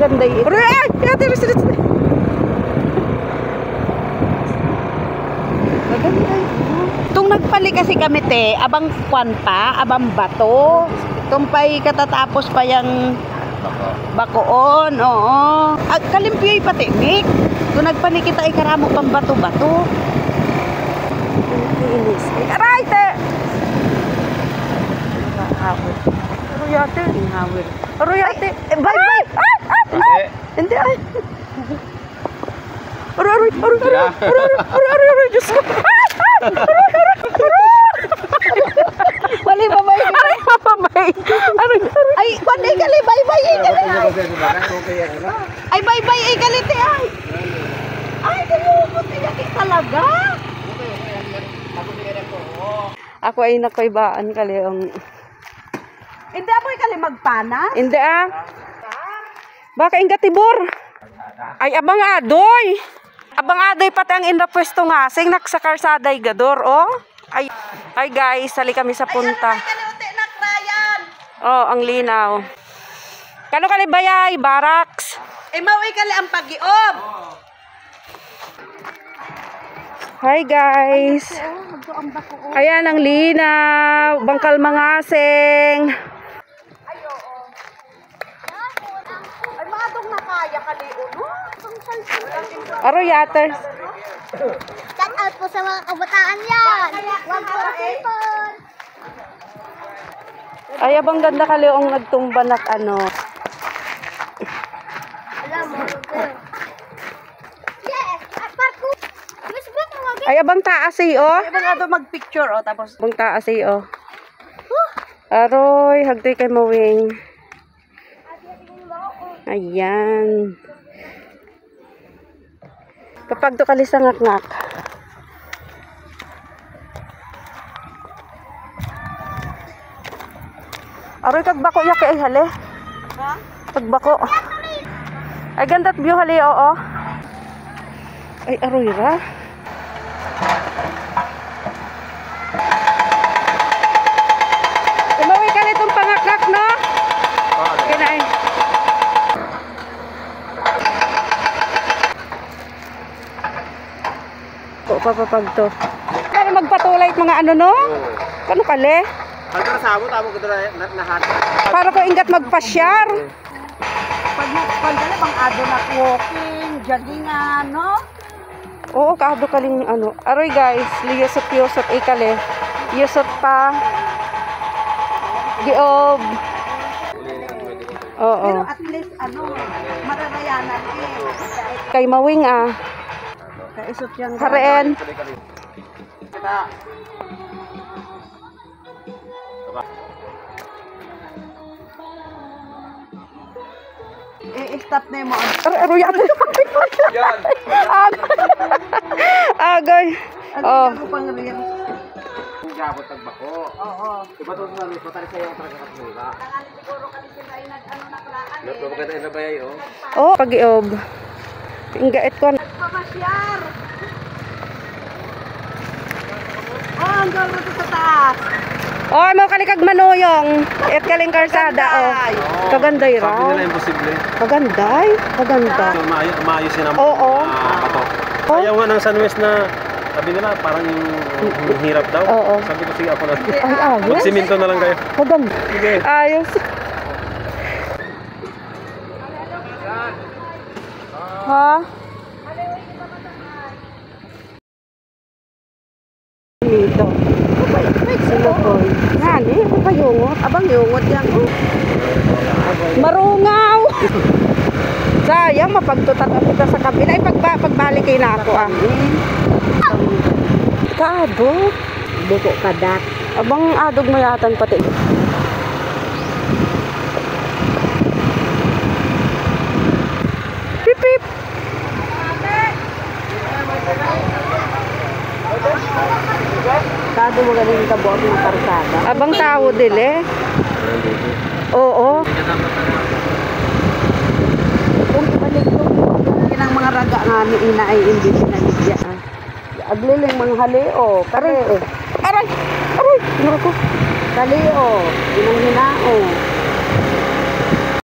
ganda yun. Ay! Ate, maganda yun. Itong nagpali kasi kami te, abang kwan pa, abang bato. Itong pa'y katatapos pa yung bakoon, oo. Kalimpyoy pati, Mick. Itong nagpali kita, ikaramo pang bato-bato. Inis. Aray, te! Hawil. Aroyate. Hawil. Aroyate. Bye. Hindi ay. Aroy. Diyos ko. Mali babay. Ay, panay gali. Bye. Ay, bye. Ay, galite ay. Ay, kalumot. Iyak talaga. Ako ay nakoybaan kaliong. Hindi amoy kali magpana? Hindi ah. Baka inga tibor. Ay abang adoy. Abang adoy pati ang inapwesto nga. Sing naksakarsada gador oh. Ay guys, sali kami sa punta. Oh, ang linaw. Kano kali bayay, barracks. Mauwi kali ang pag-iob. Hi guys. Ayan ang linaw, bangkal mangasing. Ay oo. Ay mga dong nakaya kali uno. Aroyate. Shout out po sa mga kabataan yan. Wag po sipon. Ay abang ganda kali ang nagtumba nak ano. Alam mo. Yes, parko. Ay abang taas eh oh. Ay, bang ato mag-picture oh, tapos Abang taas eh oh. Aroy, hagday kay mawing. Ayan. Kapag to kalis ang ngak-ngak. Aroy kagbako ya kay hali. ha? Kagbako. Ay ganda't view hali oo. Ay aroy ra. Umawi ka nitong pangakak no? Kinain. Papapag to. Kaya magpatulay mga ano no? Kano kali? Pagka sa amo tamo ko nahat. Para ko ingat magpasyar. Pag dali bang ado na walking, joggingan, no? Oo, kaado kaling ano. Aroy guys, liyosot ikali. Yusot pa. Giob. Oo. Pero at least ano, mararayanan eh. Kay mawing ah. Kaisot yung Hareen. i-stop na yung mga Aroy ato. Yan. Agay. Oh. ano pang riyan. Gabot tagbako. Oo. Iba to sa nami patari sa yung traga kapula. Siguro kasi sila ay nag-ano na kraan. Nato ka na bayay oh. Oh, pag-iob. Inggaet ko. Pamasyar. Oh, hanggang rito sa taas. Oh, mo kalikag manuyong. Et kaling karsada oh. Kaganday ra. Sabi nila imposible. Kaganday. Kaganda. Maayos yun ang Oo. bato. Oh. Ayaw nga ng Sunwest na sabi nila parang yung hirap daw. Oo. Sabi ko sige ako na. Ay, ayos. Magsiminto na lang kayo. Kaganda. Sige. Ayos. Ha? Dito. Sino po? Nani, ano pa yungot? Abang yungot yan. Oh. Marungaw! Sayang, mapagtutat kita sa kabila. Ay, pagbalik kayo na ako ah. Kaadog. Buko kadat. Abang adog mo yatan pati. Pip pip. Kado mo galing kabuat ng karsada. Abang tao dili. Oo. Kung ibalik ko, kinang mga raga nga ni ina ay hindi sinanigya. Agliling mga halio, kare. Aray! Aray! Ano ko? Kalio, inang hinao.